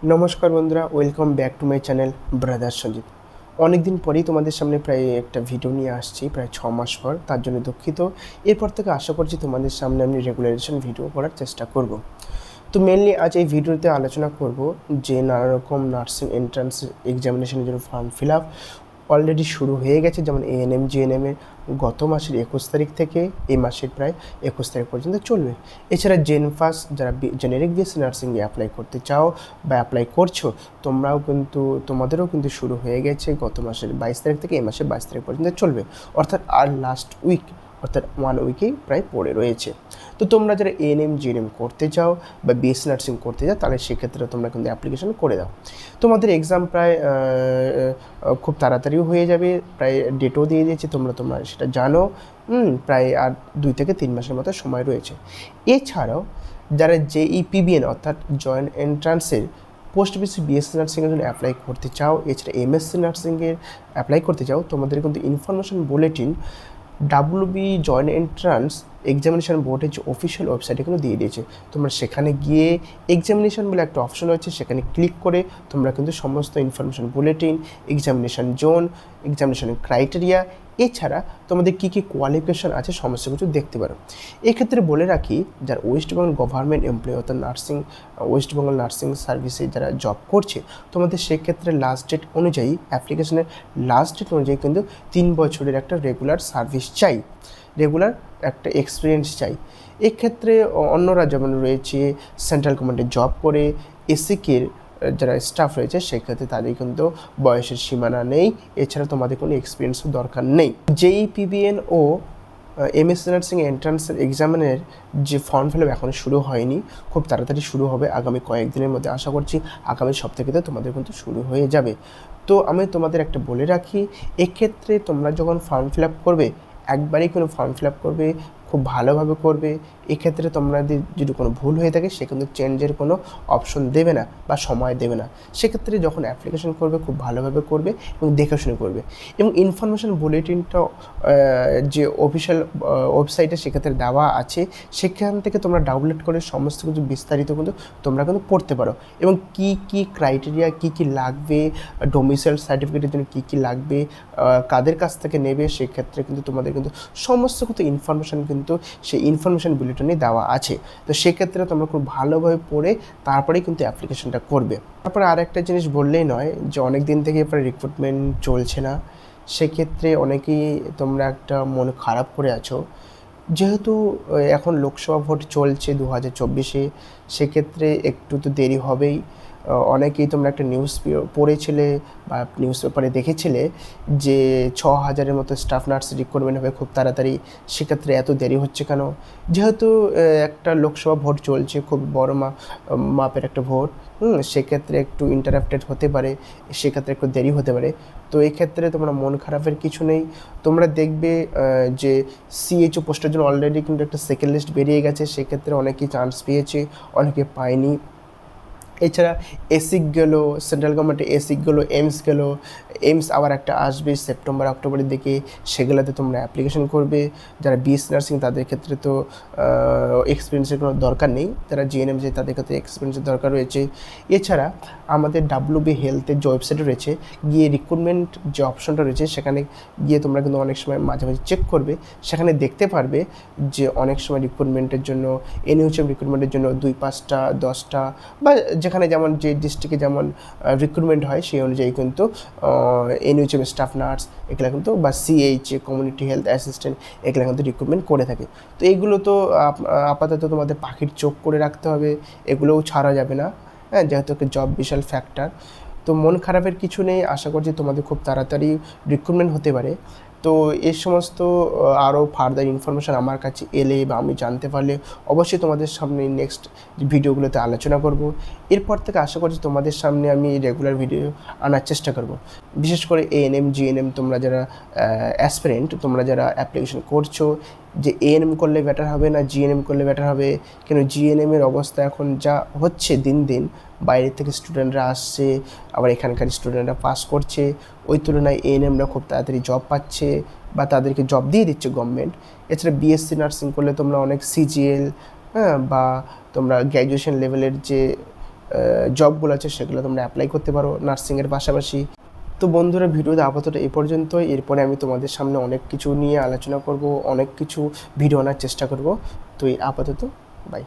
নমস্কার বন্ধুরা, welcome back to my channel brother Sanjit. অনেক দিন পরেই তোমাদের সামনে প্রায় একটা ভিডিও নিয়ে আসছি, প্রায় 6 মাস পর। তার জন্য দুঃখিত। এরপর থেকে আশা করছি তোমাদের সামনে আমি রেগুলারাইজেশন ভিডিও করার চেষ্টা করব। তো মেনলি আজ এই ভিডিওতে আলোচনা করব যে নানা রকম নার্সিং এন্ট্রান্স এক্সামিনেশনের জন্য ফর্ম ফিল আপ অলরেডি শুরু হয়ে গেছে। যেমন এএনএম জিএনএমের গত মাসের 21 তারিখ থেকে এই মাসের প্রায় 21 তারিখ পর্যন্ত চলবে। এছাড়া জেনফাস যারা জেনেরিক বিএসসি নার্সিংয়ে অ্যাপ্লাই করতে চাও বা অ্যাপ্লাই করছো, তোমাদেরও কিন্তু শুরু হয়ে গেছে গত মাসের 22 তারিখ থেকে এই মাসের 22 তারিখ পর্যন্ত চলবে। অর্থাৎ আর লাস্ট উইক, অর্থাৎ 1 উইকেই প্রায় পড়ে রয়েছে। তো তোমরা যারা এএনএম জিএনএম করতে চাও বা বিএসসি নার্সিং করতে চাও, তাহলে সেক্ষেত্রে তোমরা কিন্তু অ্যাপ্লিকেশন করে দাও। তোমাদের এক্সাম প্রায় খুব তাড়াতাড়িও হয়ে যাবে, প্রায় ডেটও দিয়ে দিয়েছে, তোমরা সেটা জানো। প্রায় আর 2 থেকে 3 মাসের মতো সময় রয়েছে। এছাড়াও যারা জেইপিবিএন অর্থাৎ জয়েন্ট এন্ট্রান্সের পোস্ট বিএসসি নার্সিংয়ের জন্য অ্যাপ্লাই করতে চাও, এছাড়া এমএসসি নার্সিংয়ের অ্যাপ্লাই করতে চাও, তোমাদের কিন্তু information bulletin WB joint entrance examination বোর্ডের যে অফিসিয়াল ওয়েবসাইটে কিন্তু দিয়ে দিয়েছে। তোমরা সেখানে গিয়ে এক্সামিনেশন বলে একটা অপশন রয়েছে, সেখানে ক্লিক করে তোমরা কিন্তু সমস্ত ইনফরমেশন বুলেটিন, এক্সামিনেশন জোন, এক্সামিনেশনের ক্রাইটেরিয়া, এছাড়া তোমাদের কী কী কোয়ালিফিকেশান আছে সমস্ত কিছু দেখতে পারো। এক্ষেত্রে বলে রাখি, যারা ওয়েস্ট বেঙ্গল গভর্নমেন্ট এমপ্লয়ি অর্থাৎ ওয়েস্ট বেঙ্গল নার্সিং সার্ভিসে যারা জব করছে, তোমাদের সেক্ষেত্রে লাস্ট ডেট অনুযায়ী, অ্যাপ্লিকেশনের লাস্ট ডেট অনুযায়ী কিন্তু 3 বছরের একটা রেগুলার সার্ভিস চাই, রেগুলার একটা এক্সপিরিয়েন্স চাই। এক্ষেত্রে অন্যরা যেমন রয়েছে সেন্ট্রাল গভর্নমেন্টে জব করে এসিকের যারা স্টাফ রয়েছে, সেক্ষেত্রে তাদের কিন্তু বয়সের সীমানা নেই, এছাড়া তোমাদের কোনো এক্সপিরিয়েন্সও দরকার নেই। জেইপিবিএন ও এমএসসি নার্সিং এন্ট্রান্সের এক্সামিনের যে ফর্ম ফিল আপ এখনও শুরু হয়নি, খুব তাড়াতাড়ি শুরু হবে আগামী কয়েকদিনের মধ্যে। আশা করছি আগামী সপ্তাহেতে তোমাদের কিন্তু শুরু হয়ে যাবে। তো আমি তোমাদের একটা বলে রাখি, এক্ষেত্রে তোমরা যখন ফর্ম ফিল আপ করবে, একবারেই কোনো ফর্ম ফিল আপ করবে, খুব ভালোভাবে করবে। এক্ষেত্রে তোমাদের যদি কোনো ভুল হয়ে থাকে, সে কিন্তু চেঞ্জের কোনো অপশন দেবে না বা সময় দেবে না। সেক্ষেত্রে যখন অ্যাপ্লিকেশন করবে, খুব ভালোভাবে করবে এবং দেখে শুনে করবে। এবং ইনফরমেশন বুলেটিনটা যে অফিসিয়াল ওয়েবসাইটে সেক্ষেত্রে দেওয়া আছে, সেখান থেকে তোমরা ডাউনলোড করে সমস্ত কিছু বিস্তারিত কিন্তু তোমরা কিন্তু পড়তে পারো। এবং কী কী ক্রাইটেরিয়া, কী কী লাগবে, ডোমিসাইল সার্টিফিকেটের জন্য কী কী লাগবে, কাদের কাছ থেকে নেবে, সেক্ষেত্রে কিন্তু তোমাদের কিন্তু সমস্ত কিছু ইনফরমেশান কিন্তু সেই ইনফরমেশান বুলেটিনে দেওয়া আছে। তো সেক্ষেত্রে তোমরা খুব ভালোভাবে পড়ে তারপরেই কিন্তু অ্যাপ্লিকেশনটা করবে। তারপরে আর একটা জিনিস বললেই নয় যে অনেক দিন থেকে এরপরে রিক্রুটমেন্ট চলছে না, সেক্ষেত্রে অনেকেই তোমরা একটা মন খারাপ করে আছো। যেহেতু এখন লোকসভা ভোট চলছে 2024-এ, সেক্ষেত্রে একটু তো দেরি হবেই। অনেকেই তোমরা একটা নিউজ পড়েছিলে বা নিউজ পেপারে দেখেছিলে যে 6,000-এর মতো স্টাফ নার্স রিক্রুটমেন্ট হবে খুব তাড়াতাড়ি। সেক্ষেত্রে এত দেরি হচ্ছে কেন? যেহেতু একটা লোকসভা ভোট চলছে, খুব বড় মাপের একটা ভোট, সেক্ষেত্রে একটু ইন্টারাপ্টেড হতে পারে, সেক্ষেত্রে একটু দেরি হতে পারে। তো এক্ষেত্রে তোমরা মন খারাপের কিছু নেই। তোমরা দেখবে যে সিএইচও পোস্টের জন্য অলরেডি কিন্তু একটা সেকেন্ড লিস্ট বেরিয়ে গেছে, সেক্ষেত্রে অনেকেই চান্স পেয়েছে, অনেকে পায়নি। এছাড়া এসিক গেলো, সেন্ট্রাল গভর্নমেন্টে এসিক গেলো, এইমস গেলো, এইমস আবার একটা আসবে সেপ্টেম্বর অক্টোবরের দিকে, সেগুলোতে তোমরা অ্যাপ্লিকেশন করবে। যারা বিএসসি নার্সিং তাদের ক্ষেত্রে তো এক্সপিরিয়েন্সের কোনো দরকার নেই, যারা জিএনএম যে তাদের ক্ষেত্রে এক্সপিরিয়েন্সের দরকার রয়েছে। এছাড়া আমাদের ডাব্লিউবি হেলথের যে ওয়েবসাইট রয়েছে, গিয়ে রিক্রুটমেন্ট যে অপশনটা রয়েছে, সেখানে গিয়ে তোমরা কিন্তু অনেক সময় মাঝে মাঝে চেক করবে, সেখানে দেখতে পারবে যে অনেক সময় রিক্রুটমেন্টের জন্য, এনইউএইচএম রিক্রুটমেন্টের জন্য 2-5টা 10টা বা যেখানে যেমন যে ডিস্ট্রিক্টে যেমন রিক্রুটমেন্ট হয় সেই অনুযায়ী কিন্তু এনইউএইচএম স্টাফ নার্স এগুলো কিন্তু বা সিএইচএ কমিউনিটি হেলথ অ্যাসিস্ট্যান্ট এগুলো কিন্তু রিক্রুটমেন্ট করে থাকে। তো এইগুলো তো আপাতত তোমাদের পাখির চোখ করে রাখতে হবে, এগুলোও ছাড়া যাবে না, হ্যাঁ, যেহেতু একটা জব বিশাল ফ্যাক্টর। তো মন খারাপের কিছু নেই, আশা করছি তোমাদের খুব তাড়াতাড়ি রিক্রুটমেন্ট হতে পারে। তো এই সমস্ত আরও ফার্দার ইনফরমেশান আমার কাছে এলে বা আমি জানতে পারলে অবশ্যই তোমাদের সামনে নেক্সট ভিডিওগুলোতে আলোচনা করব। এরপর থেকে আশা করছি তোমাদের সামনে আমি রেগুলার ভিডিও আনার চেষ্টা করব। বিশেষ করে এএনএম জিএনএম তোমরা যারা অ্যাসপিরেন্ট, তোমরা যারা অ্যাপ্লিকেশন করছো, যে এএনএম করলে বেটার হবে না জিএনএম করলে বেটার হবে, কেন জিএনএমের অবস্থা এখন যা হচ্ছে, দিন দিন বাইরের থেকে স্টুডেন্টরা আসছে, আবার এখানকার স্টুডেন্টরা পাস করছে, ওই তুলনায় এএনএমরা খুব তাড়াতাড়ি জব পাচ্ছে বা তাদেরকে জব দিয়ে দিচ্ছে গভর্নমেন্ট। এছাড়া বিএসসি নার্সিং করলে তোমরা অনেক সিজিএল, হ্যাঁ, বা তোমরা গ্র্যাজুয়েশন লেভেলের যে জবগুলো আছে সেগুলো তোমরা অ্যাপ্লাই করতে পারো নার্সিংয়ের পাশাপাশি। তো বন্ধুরা, ভিডিওতে আপাতত এই পর্যন্তই। এরপরে আমি তোমাদের সামনে অনেক কিছু নিয়ে আলোচনা করব, অনেক কিছু ভিডিও আনার চেষ্টা করব। তো এই আপাতত বাই।